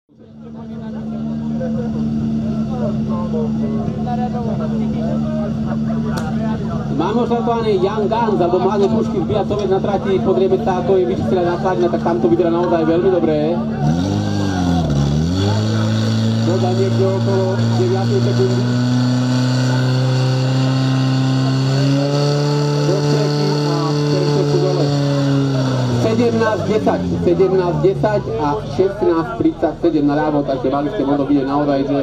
Máme oštartovaný Young Guns alebo mladé pušky v Biacovec na trati, podrieme sa, ako je vyčistená nasadina, tak tam to vyzerá naozaj veľmi dobré. Voda niekde okolo 9 sekundy. Dostreky a peršteku dole. 17:10, 17:10 a 16:37 naľavo, takže mali ste možno vidieť naozaj, že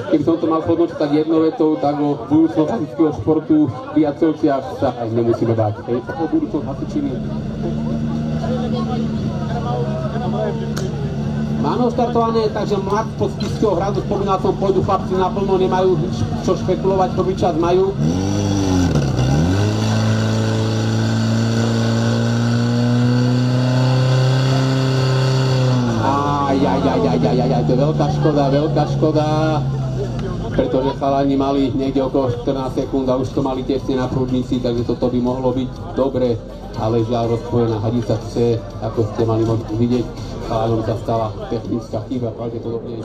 keby som to mal hodnočiť tak jednou vetou, tak o budúcnosť hasičského športu v Biacovciach sa aj nemusíme báť. O budúcnosť hasičiny. Máme oštartované, takže mlad pod Spišského hradu, spomínal som, pôjdu chlapci naplno, nemajú čo špekulovať, prvý čas majú. To je veľká škoda, pretože chalani mali niekde okolo 14 sekúnd a už to mali tesne na prúdnici, takže toto by mohlo byť dobre, ale žiaľ rozpojená hadica chce, ako ste mali možnosť vidieť, chalanom sa stala technická chyba, pravdepodobne